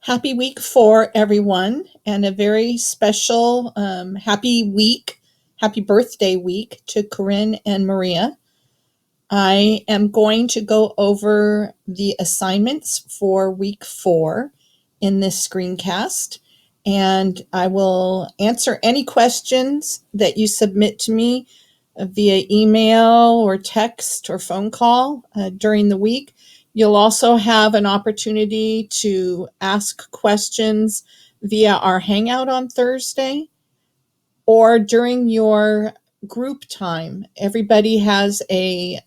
Happy week 4, everyone, and a very special happy birthday week to Corinne and Maria. I am going to go over the assignments for week 4 in this screencast, and I will answer any questions that you submit to me via email or text or phone call during the week. You'll also have an opportunity to ask questions via our Hangout on Thursday or during your group time. Everybody has a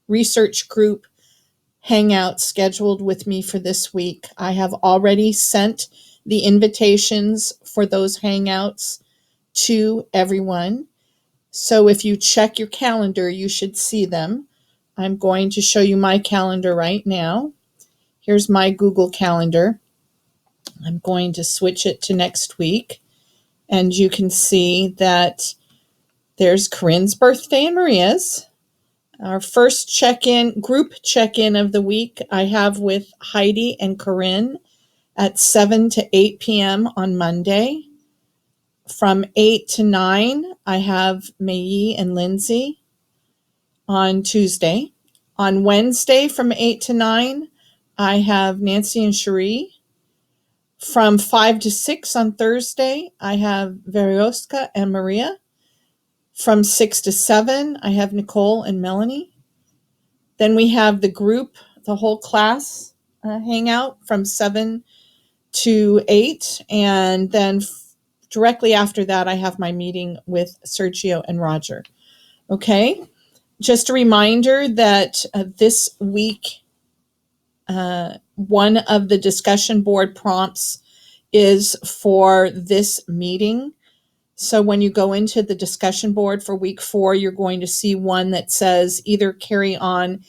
research group hangout scheduled with me for this week. I have already sent the invitations for those hangouts to everyone. So if you check your calendar, you should see them. I'm going to show you my calendar right now. Here's my Google Calendar. I'm going to switch it to next week. And you can see that there's Corinne's birthday and Maria's. Our first group check-in of the week, I have with Heidi and Corinne at 7 to 8 p.m. on Monday. From 8 to 9, I have Mayi and Lindsay on Tuesday. On Wednesday from 8 to 9, I have Nancy and Cherie. From 5 to 6 on Thursday, I have Veryoska and Maria. From 6 to 7, I have Nicole and Melanie. Then we have the group, the whole class hangout from 7 to 8. And then directly after that, I have my meeting with Sergio and Roger. Okay. Just a reminder that this week, one of the discussion board prompts is for this meeting. So when you go into the discussion board for week 4, you're going to see one that says either carry on.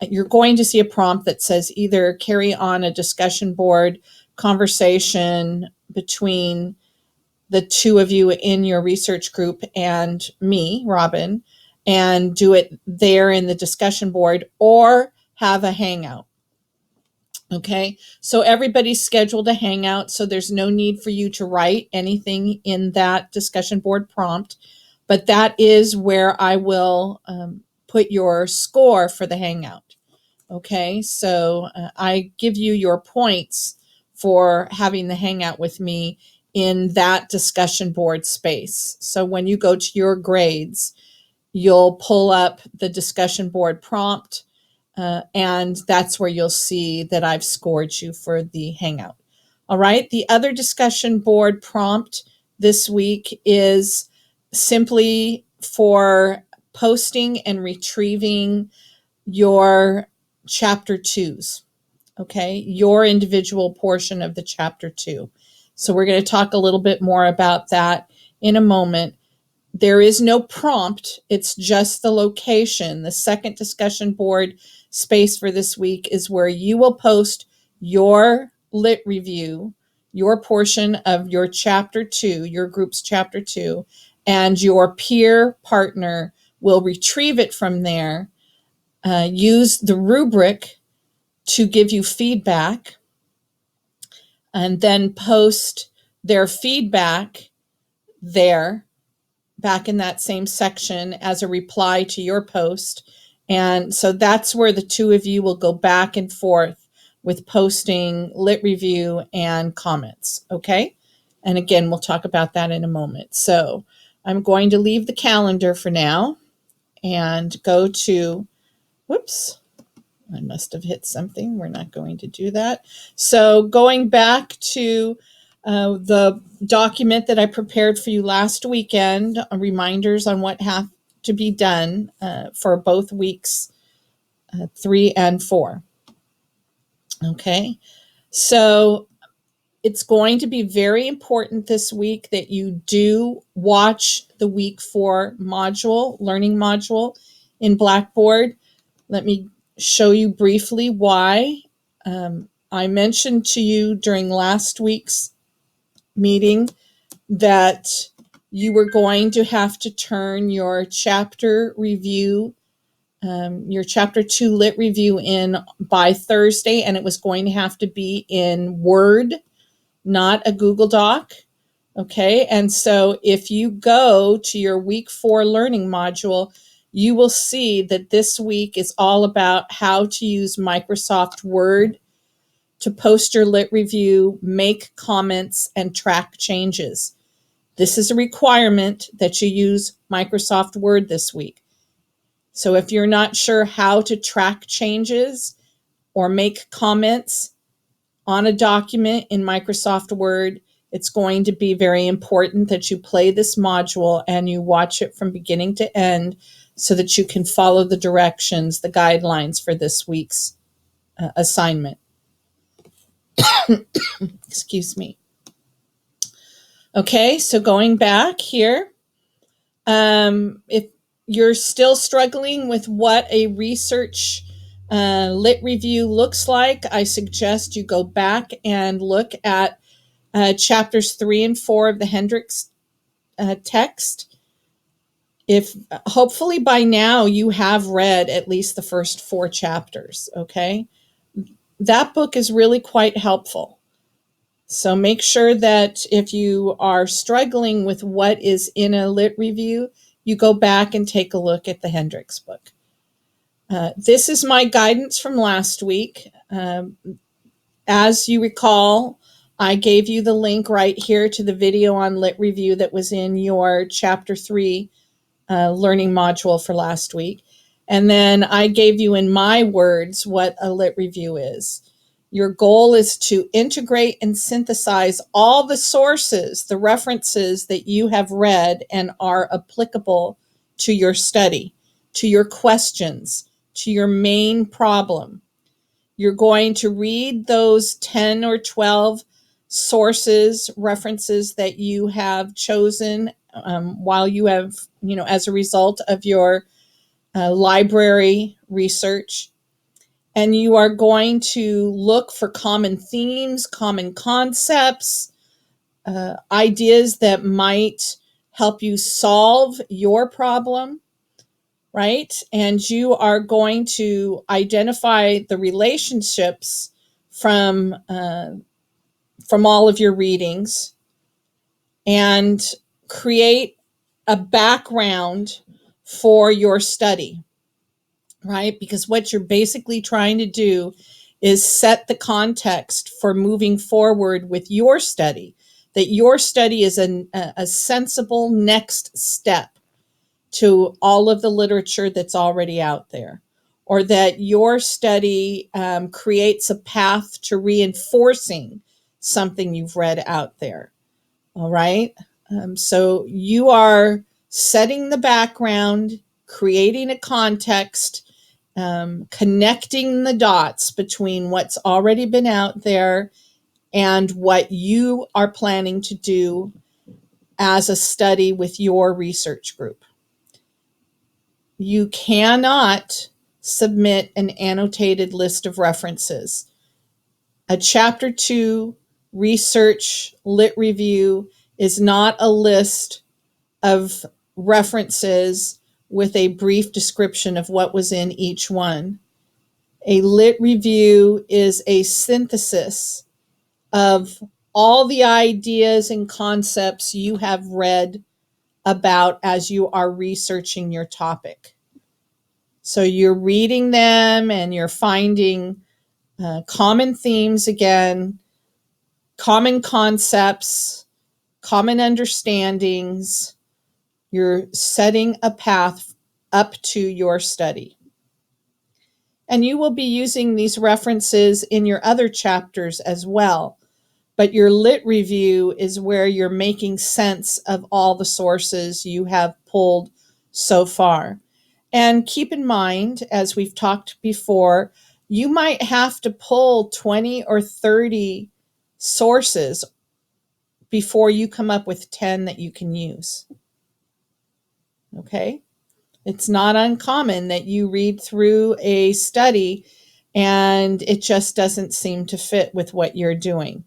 You're going to see a prompt that says either carry on a discussion board conversation between the two of you in your research group and me, Robin, and do it there in the discussion board or have a hangout. Okay, so everybody's scheduled a hangout, so there's no need for you to write anything in that discussion board prompt, but that is where I will put your score for the hangout. Okay, so I give you your points for having the hangout with me in that discussion board space. So when you go to your grades, you'll pull up the discussion board prompt, and that's where you'll see that I've scored you for the hangout. All right, the other discussion board prompt this week is simply for posting and retrieving your chapter 2s, okay, your individual portion of the chapter 2. So we're going to talk a little bit more about that in a moment. There is no prompt, it's just the location. The second discussion board space for this week is where you will post your lit review, your portion of your chapter 2, your group's chapter 2, and your peer partner will retrieve it from there, use the rubric to give you feedback, and then post their feedback there back in that same section as a reply to your post. And so that's where the two of you will go back and forth with posting lit review and comments. Okay. And again, we'll talk about that in a moment. So I'm going to leave the calendar for now and go to, whoops, I must have hit something. We're not going to do that. So going back to the document that I prepared for you last weekend, reminders on what have to be done for both weeks 3 and 4. Okay, so it's going to be very important this week that you do watch the week 4 learning module in Blackboard. Let me show you briefly why. I mentioned to you during last week's meeting that you were going to have to turn your chapter review your chapter 2 lit review in by Thursday, and it was going to have to be in Word, not a Google Doc. Okay, and so if you go to your week 4 learning module, you will see that this week is all about how to use Microsoft Word to post your lit review, make comments, and track changes. This is a requirement that you use Microsoft Word this week. So if you're not sure how to track changes or make comments on a document in Microsoft Word, it's going to be very important that you play this module and you watch it from beginning to end so that you can follow the directions, the guidelines for this week's assignment. Excuse me. Okay, so going back here, if you're still struggling with what a research lit review looks like, I suggest you go back and look at chapters 3 and 4 of the Hendricks text. If hopefully by now you have read at least the first 4 chapters, okay? That book is really quite helpful. So make sure that if you are struggling with what is in a lit review, you go back and take a look at the Hendricks book. This is my guidance from last week. As you recall, I gave you the link right here to the video on lit review that was in your chapter 3 learning module for last week. And then I gave you in my words what a lit review is. Your goal is to integrate and synthesize all the sources, the references that you have read and are applicable to your study, to your questions, to your main problem. You're going to read those 10 or 12 sources, references that you have chosen while you have, as a result of your library research. And you are going to look for common themes, common concepts, ideas that might help you solve your problem, right? And you are going to identify the relationships from all of your readings and create a background for your study, right? Because what you're basically trying to do is set the context for moving forward with your study, that your study is a sensible next step to all of the literature that's already out there, or that your study creates a path to reinforcing something you've read out there. All right. So you are setting the background, creating a context, connecting the dots between what's already been out there and what you are planning to do as a study with your research group. You cannot submit an annotated list of references. A chapter 2 research lit review is not a list of references with a brief description of what was in each one. A lit review is a synthesis of all the ideas and concepts you have read about as you are researching your topic. So you're reading them and you're finding common themes again, common concepts, common understandings. You're setting a path up to your study. And you will be using these references in your other chapters as well. But your lit review is where you're making sense of all the sources you have pulled so far. And keep in mind, as we've talked before, you might have to pull 20 or 30 sources before you come up with 10 that you can use. Okay? It's not uncommon that you read through a study and it just doesn't seem to fit with what you're doing.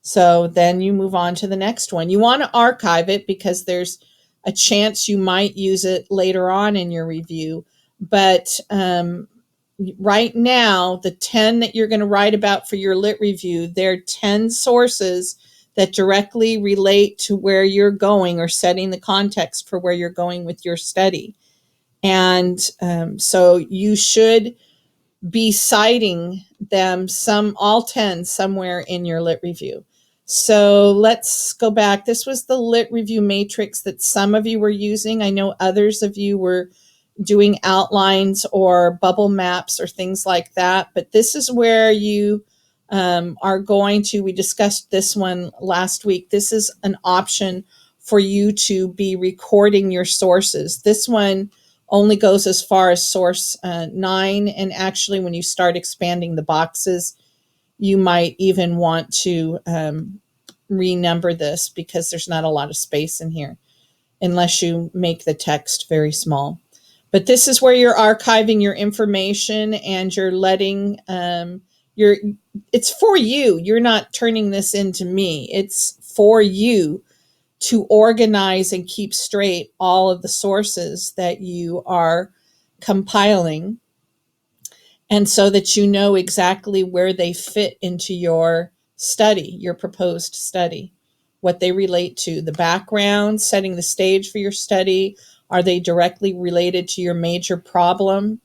So then you move on to the next one. You want to archive it because there's a chance you might use it later on in your review, But right now, the 10 that you're going to write about for your lit review, they're 10 sources that directly relate to where you're going or setting the context for where you're going with your study. And so you should be citing them, all 10 somewhere in your lit review. So let's go back. This was the lit review matrix that some of you were using. I know others of you were doing outlines or bubble maps or things like that. But this is where you are going to, we discussed this one last week. This is an option for you to be recording your sources. This one only goes as far as source 9. And actually, when you start expanding the boxes, you might even want to renumber this because there's not a lot of space in here unless you make the text very small. But this is where you're archiving your information and you're letting it's for you. You're not turning this into me. It's for you to organize and keep straight all of the sources that you are compiling, and so that you know exactly where they fit into your study, your proposed study, what they relate to, the background, setting the stage for your study. Are they directly related to your major problem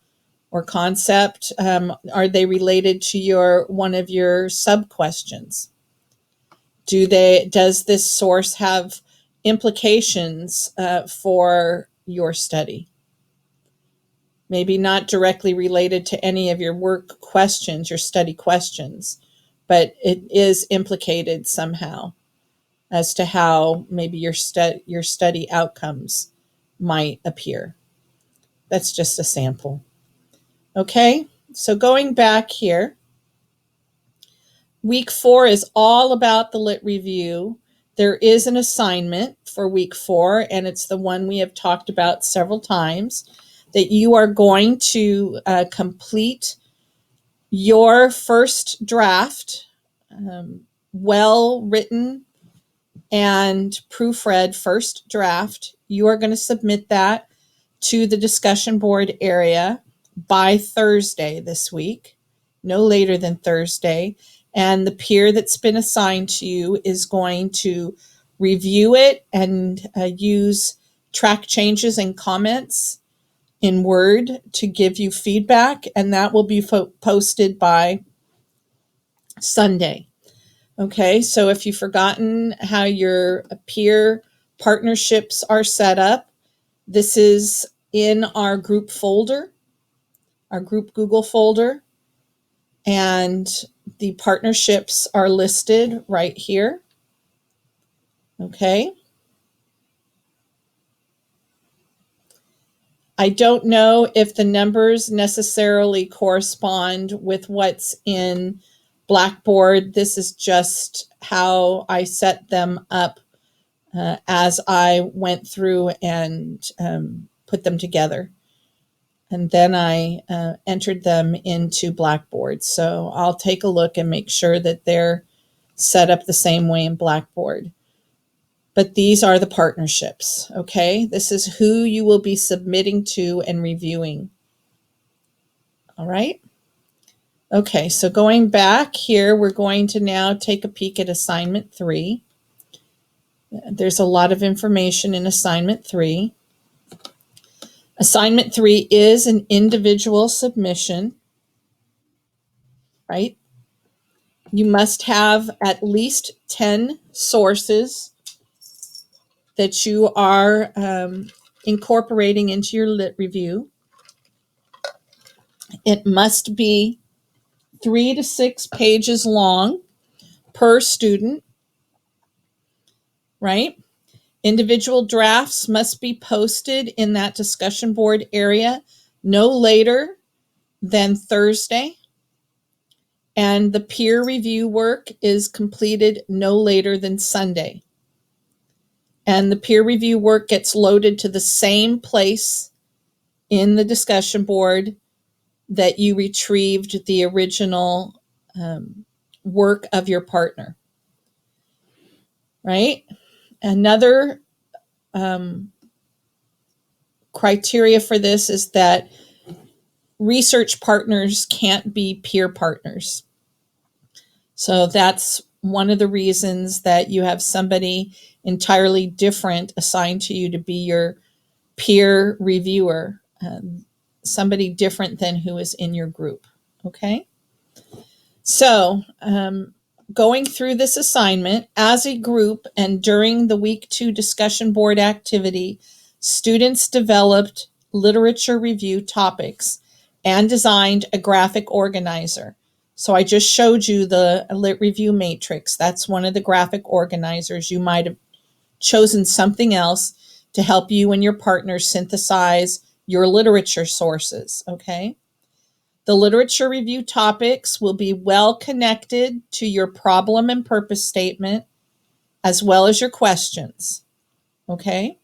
or concept? Are they related to one of your sub questions? Does this source have implications for your study? Maybe not directly related to any of your work questions, your study questions, but it is implicated somehow as to how maybe your study outcomes might appear. That's just a sample. Okay, so going back here, week 4 is all about the lit review. There is an assignment for week 4, and it's the one we have talked about several times, that you are going to complete your first draft, well written and proofread first draft. You are going to submit that to the discussion board area by Thursday this week, no later than Thursday. And the peer that's been assigned to you is going to review it and use track changes and comments in Word to give you feedback, and that will be posted by Sunday. Okay, so if you've forgotten how your peer partnerships are set up, this is in our group folder, our group Google folder, and the partnerships are listed right here. Okay. I don't know if the numbers necessarily correspond with what's in Blackboard. This is just how I set them up as I went through and put them together. And then I entered them into Blackboard. So I'll take a look and make sure that they're set up the same way in Blackboard. But these are the partnerships, okay? This is who you will be submitting to and reviewing. All right? Okay, so going back here, we're going to now take a peek at assignment 3. There's a lot of information in assignment 3. Assignment 3 is an individual submission, right? You must have at least 10 sources that you are incorporating into your lit review. It must be 3 to 6 pages long per student, right? Individual drafts must be posted in that discussion board area no later than Thursday. And the peer review work is completed no later than Sunday. And the peer review work gets loaded to the same place in the discussion board that you retrieved the original work of your partner, right? Another criteria for this is that research partners can't be peer partners. So that's one of the reasons that you have somebody entirely different assigned to you to be your peer reviewer, somebody different than who is in your group. Okay? So, going through this assignment as a group and during the week 2 discussion board activity, students developed literature review topics and designed a graphic organizer. So I just showed you the lit review matrix. That's one of the graphic organizers. You might have chosen something else to help you and your partner synthesize your literature sources, okay? The literature review topics will be well connected to your problem and purpose statement, as well as your questions, okay?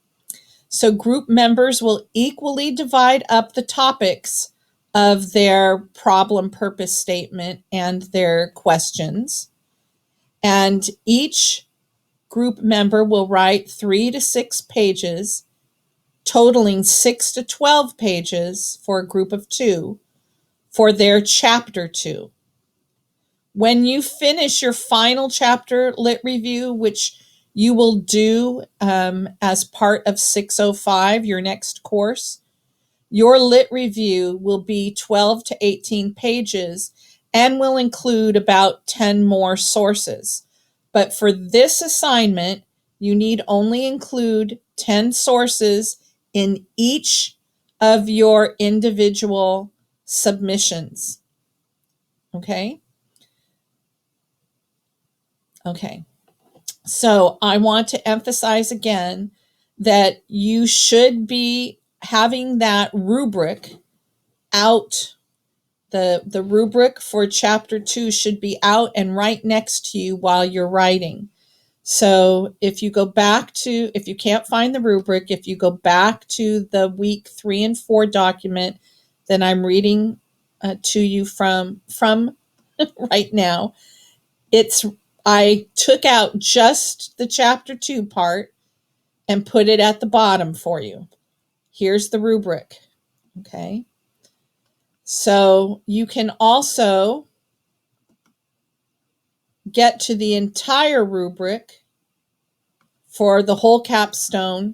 So group members will equally divide up the topics of their problem purpose statement and their questions. And each group member will write 3 to 6 pages, totaling 6 to 12 pages for a group of 2 for their chapter 2. When you finish your final chapter lit review, which you will do as part of 605, your next course, your lit review will be 12 to 18 pages and will include about 10 more sources. But for this assignment, you need only include 10 sources in each of your individual submissions. Okay? Okay. So I want to emphasize again that you should be having that rubric out. The rubric for chapter 2 should be out and right next to you while you're writing. So if you can't find the rubric, if you go back to the week 3 and 4 document that I'm reading to you from right now, I took out just the chapter 2 part and put it at the bottom for you. Here's the rubric. Okay. So you can also get to the entire rubric for the whole capstone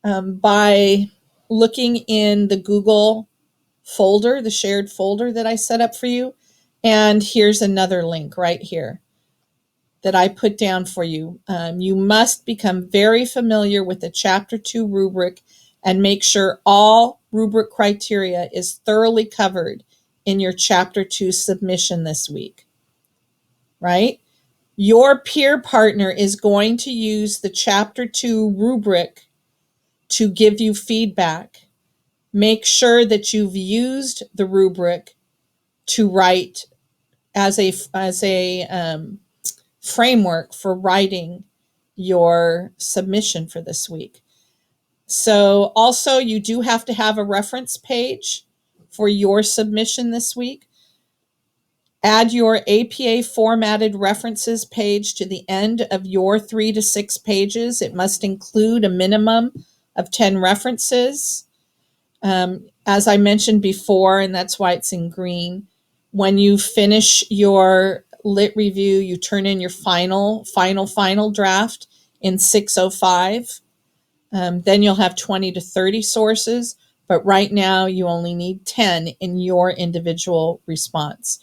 by looking in the Google folder, the shared folder that I set up for you. And here's another link right here that I put down for you. You must become very familiar with the Chapter 2 rubric and make sure all rubric criteria is thoroughly covered in your Chapter 2 submission this week, right? Your peer partner is going to use the Chapter 2 rubric to give you feedback. Make sure that you've used the rubric to write as a framework for writing your submission for this week. So also you do have to have a reference page for your submission this week. Add your APA formatted references page to the end of your 3 to 6 pages. It must include a minimum of 10 references. As I mentioned before, and that's why it's in green, when you finish your lit review, you turn in your final draft in 605. Then you'll have 20 to 30 sources, but right now you only need 10 in your individual response.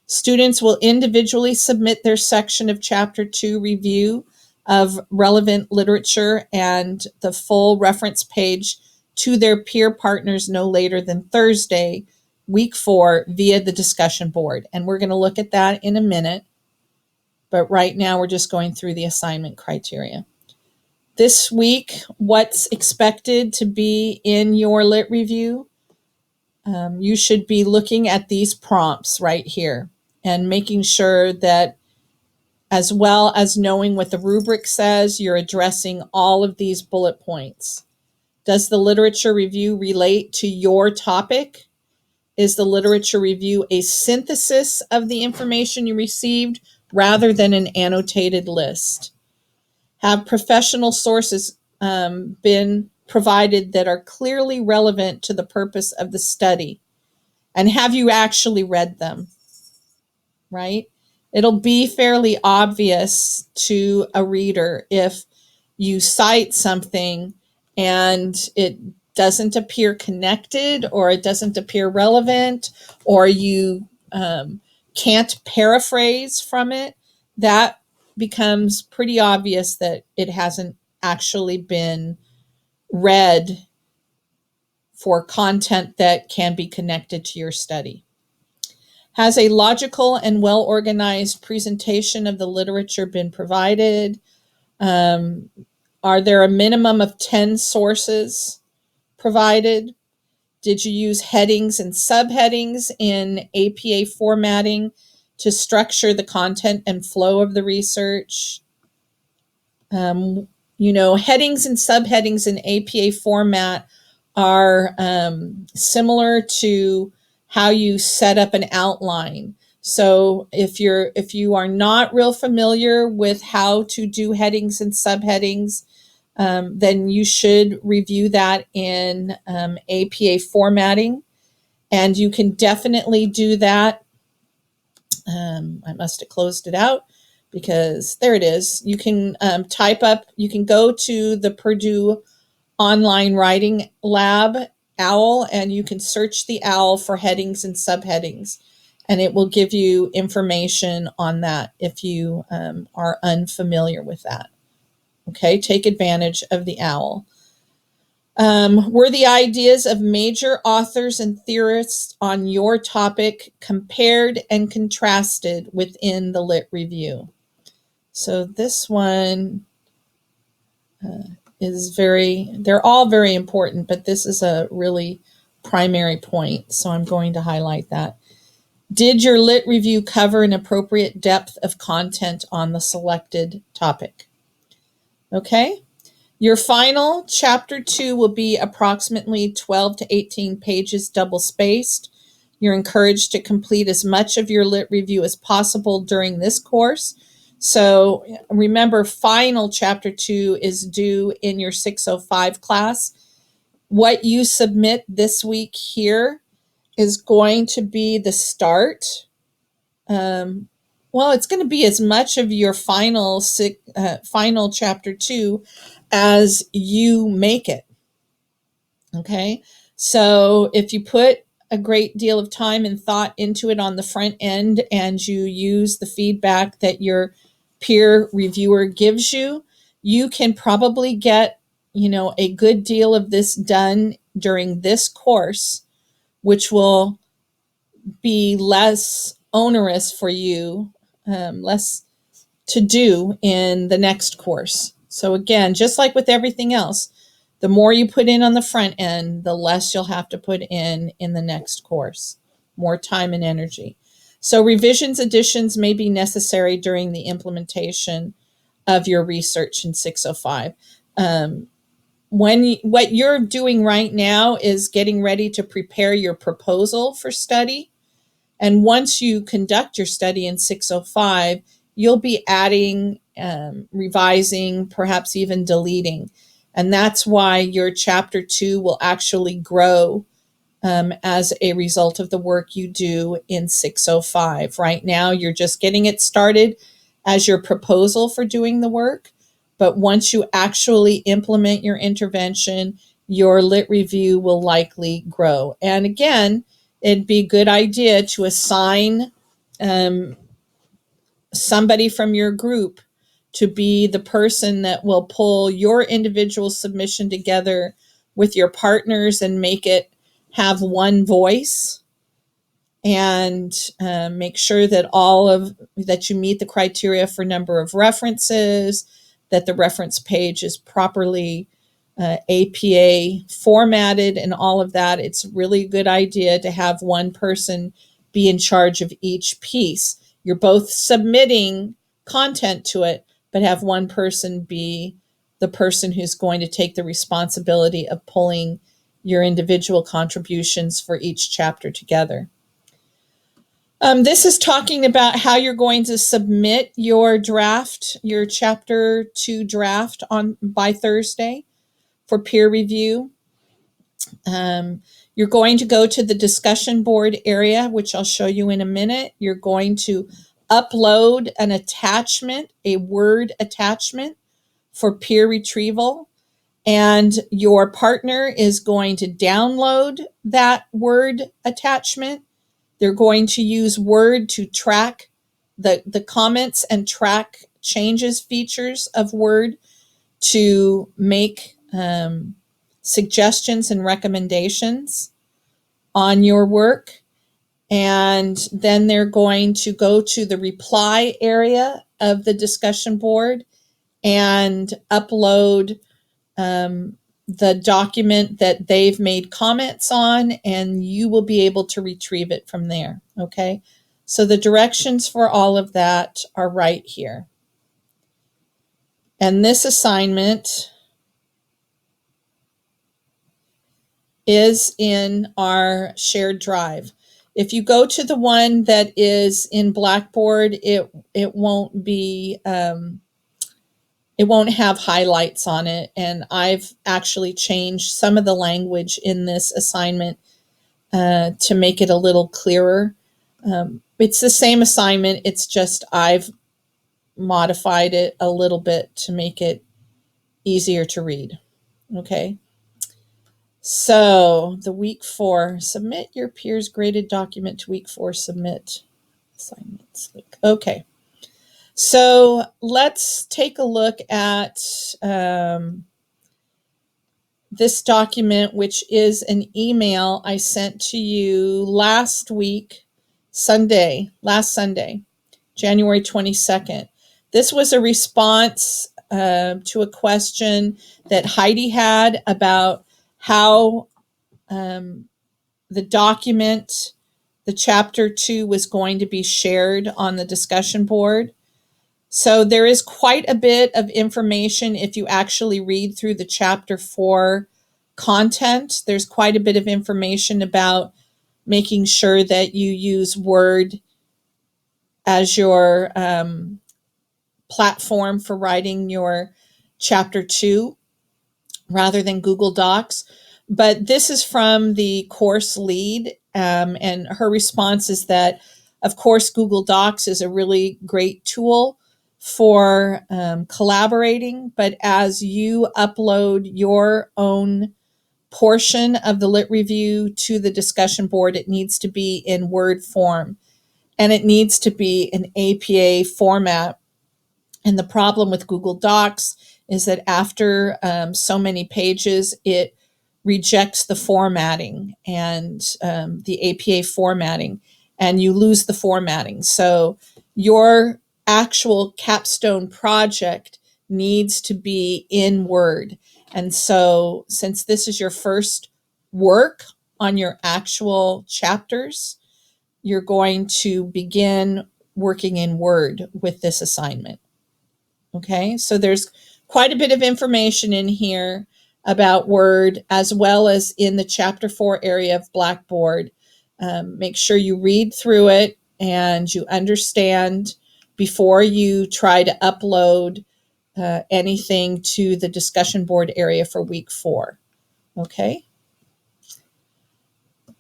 Students will individually submit their section of Chapter 2 review of relevant literature and the full reference page to their peer partners no later than Thursday, week 4, via the discussion board. And we're going to look at that in a minute. But right now we're just going through the assignment criteria. This week, what's expected to be in your lit review? You should be looking at these prompts right here and making sure that, as well as knowing what the rubric says, you're addressing all of these bullet points. Does the literature review relate to your topic? Is the literature review a synthesis of the information you received rather than an annotated list? Have professional sources been provided that are clearly relevant to the purpose of the study? And have you actually read them, right? It'll be fairly obvious to a reader if you cite something and it doesn't appear connected, or it doesn't appear relevant, or you can't paraphrase from it. That becomes pretty obvious that it hasn't actually been read for content that can be connected to your study. Has a logical and well-organized presentation of the literature been provided? Are there a minimum of 10 sources provided? Did you use headings and subheadings in APA formatting to structure the content and flow of the research? Headings and subheadings in APA format are similar to how you set up an outline. So if you are not real familiar with how to do headings and subheadings, then you should review that in APA formatting, and you can definitely do that. I must have closed it out because there it is. You can you can go to the Purdue Online Writing Lab, OWL, and you can search the OWL for headings and subheadings, and it will give you information on that if you are unfamiliar with that. Okay, take advantage of the OWL. Were the ideas of major authors and theorists on your topic compared and contrasted within the Lit Review? So this one they're all very important, but this is a really primary point, so I'm going to highlight that. Did your Lit Review cover an appropriate depth of content on the selected topic? Okay. Your final chapter 2 will be approximately 12 to 18 pages double spaced. You're encouraged to complete as much of your Lit Review as possible during this course. So remember, final chapter 2 is due in your 605 class. What you submit this week here is going to be the start. It's going to be as much of your final chapter 2 as you make it. Okay, so if you put a great deal of time and thought into it on the front end, and you use the feedback that your peer reviewer gives you, you can probably get a good deal of this done during this course, which will be less onerous for you, less to do in the next course. So again, just like with everything else, the more you put in on the front end, the less you'll have to put in the next course, more time and energy. So revisions, additions may be necessary during the implementation of your research in 605. What you're doing right now is getting ready to prepare your proposal for study. And once you conduct your study in 605, you'll be adding, revising, perhaps even deleting. And that's why your chapter 2 will actually grow as a result of the work you do in 605. Right now, you're just getting it started as your proposal for doing the work. But once you actually implement your intervention, your Lit Review will likely grow. And again, it'd be a good idea to assign somebody from your group to be the person that will pull your individual submission together with your partners and make it have one voice, and make sure that that you meet the criteria for number of references, that the reference page is properly APA formatted, and all of that. It's really a good idea to have one person be in charge of each piece. You're both submitting content to it, but have one person be the person who's going to take the responsibility of pulling your individual contributions for each chapter together. This is talking about how you're going to submit your draft, your chapter 2 draft by Thursday for peer review. You're going to go to the discussion board area, which I'll show you in a minute. You're going to upload an attachment, a Word attachment for peer retrieval. And your partner is going to download that Word attachment. They're going to use Word to track the comments and track changes features of Word to make suggestions and recommendations on your work. And then they're going to go to the reply area of the discussion board and upload the document that they've made comments on, and you will be able to retrieve it from there. Okay. So the directions for all of that are right here. And this assignment is in our shared drive. If you go to the one that is in Blackboard, it won't be it won't have highlights on it. And I've actually changed some of the language in this assignment to make it a little clearer. It's the same assignment. It's just I've modified it a little bit to make it easier to read. Okay. So the week 4, submit your peers graded document to week 4, submit assignments link. Okay. So let's take a look at this document, which is an email I sent to you last Sunday, January 22nd. This was a response to a question that Heidi had about how the document, the chapter 2, was going to be shared on the discussion board. So there is quite a bit of information if you actually read through the chapter 4 content. There's quite a bit of information about making sure that you use Word as your platform for writing your chapter 2 rather than Google Docs. But this is from the course lead, and her response is that, of course, Google Docs is a really great tool for collaborating, but as you upload your own portion of the Lit Review to the discussion board, it needs to be in Word form, and it needs to be an APA format. And the problem with Google Docs is that after so many pages, it rejects the formatting and the APA formatting, and you lose the formatting. So your actual capstone project needs to be in Word. And so since this is your first work on your actual chapters, you're going to begin working in Word with this assignment. Okay, so there's quite a bit of information in here about Word, as well as in the chapter 4 area of Blackboard. Make sure you read through it and you understand before you try to upload anything to the discussion board area for week 4. Okay.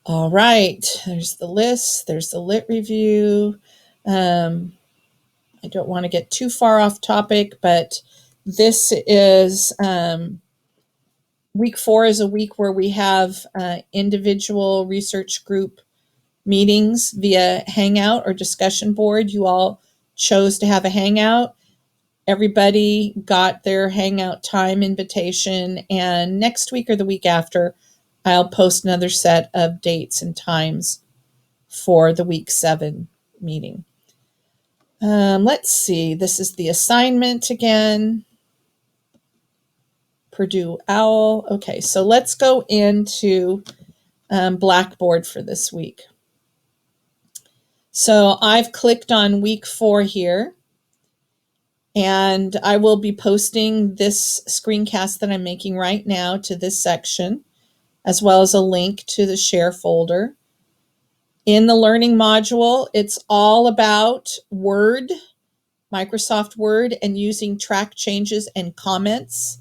All right, there's the list, there's the Lit Review. I don't want to get too far off topic, but this is week 4 is a week where we have individual research group meetings via Hangout or discussion board. You all chose to have a Hangout. Everybody got their Hangout time invitation, and next week or the week after, I'll post another set of dates and times for the week 7 meeting. Let's see, this is the assignment again. Purdue OWL. Okay, so let's go into Blackboard for this week. So I've clicked on week 4 here, and I will be posting this screencast that I'm making right now to this section, as well as a link to the share folder. In the learning module, it's all about Word, Microsoft Word, and using track changes and comments.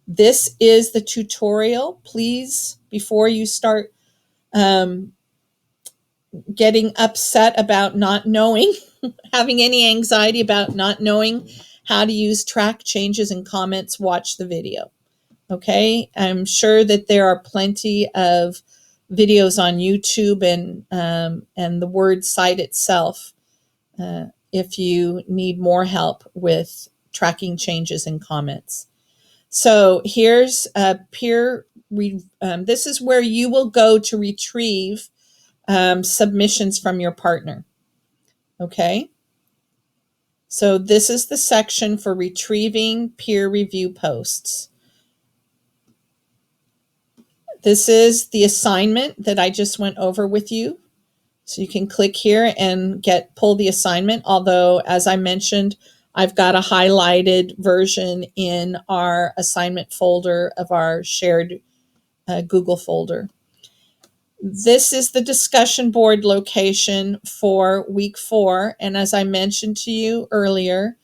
This is the tutorial. Please, before you start getting upset about not knowing, having any anxiety about not knowing how to use track changes and comments, watch the video. Okay, I'm sure that there are plenty of videos on YouTube and the word site itself if you need more help with tracking changes and comments. So here's a this is where you will go to retrieve submissions from your partner. Okay. So this is the section for retrieving peer review posts. This is the assignment that I just went over with you. So you can click here and pull the assignment. Although, as I mentioned, I've got a highlighted version in our assignment folder of our shared Google folder. This is the discussion board location for week 4. And as I mentioned to you earlier,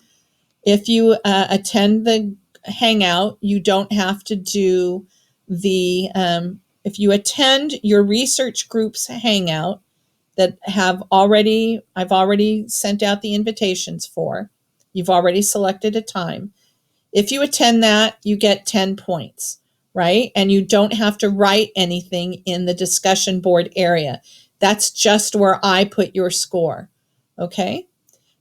if you attend the Hangout, you don't have to do if you attend your research group's Hangout that I've already sent out the invitations for, you've already selected a time. If you attend that, you get 10 points, right? And you don't have to write anything in the discussion board area. That's just where I put your score, okay?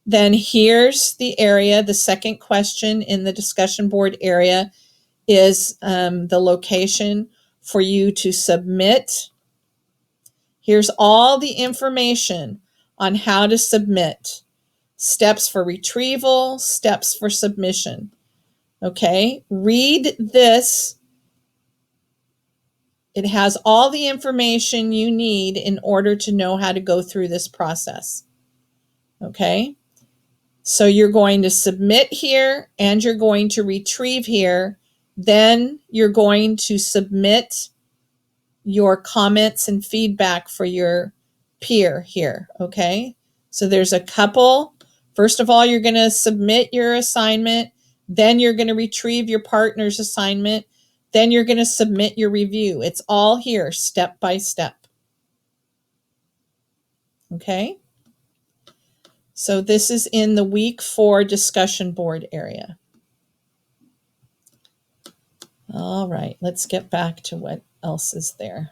Then here's the area. The second question in the discussion board area is the location for you to submit. Here's all the information on how to submit. Steps for retrieval, steps for submission. Okay, read this. It has all the information you need in order to know how to go through this process. Okay, so you're going to submit here and you're going to retrieve here. Then you're going to submit your comments and feedback for your peer here. Okay, so there's a couple. First of all, you're going to submit your assignment. Then you're going to retrieve your partner's assignment. Then you're going to submit your review. It's all here, step by step. Okay. So this is in the week 4 discussion board area. All right, let's get back to what else is there.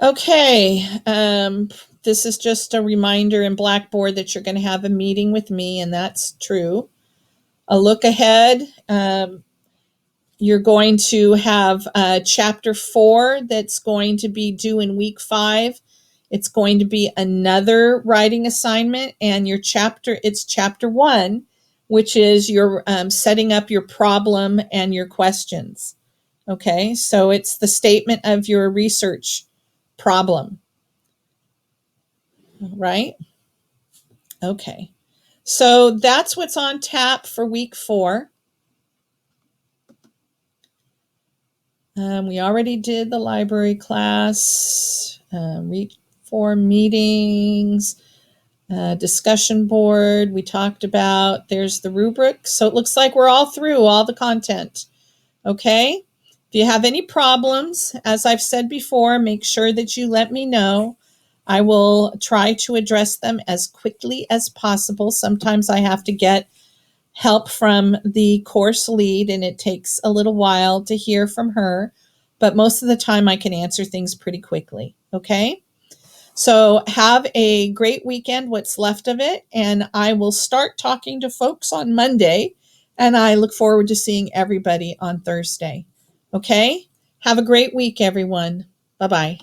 Okay, this is just a reminder in Blackboard that you're going to have a meeting with me, and that's true. A look ahead, you're going to have chapter 4 that's going to be due in week 5. It's going to be another writing assignment, and it's chapter 1, which is your setting up your problem and your questions. Okay, so it's the statement of your research problem. Right? Okay. So that's what's on tap for week 4. We already did the library class, week 4 meetings, discussion board. We talked about, there's the rubric. So it looks like we're all through all the content. Okay. If you have any problems, as I've said before, make sure that you let me know. I will try to address them as quickly as possible. Sometimes I have to get help from the course lead, and it takes a little while to hear from her, but most of the time I can answer things pretty quickly. Okay? So have a great weekend, what's left of it, and I will start talking to folks on Monday, and I look forward to seeing everybody on Thursday. Okay? Have a great week, everyone. Bye-bye.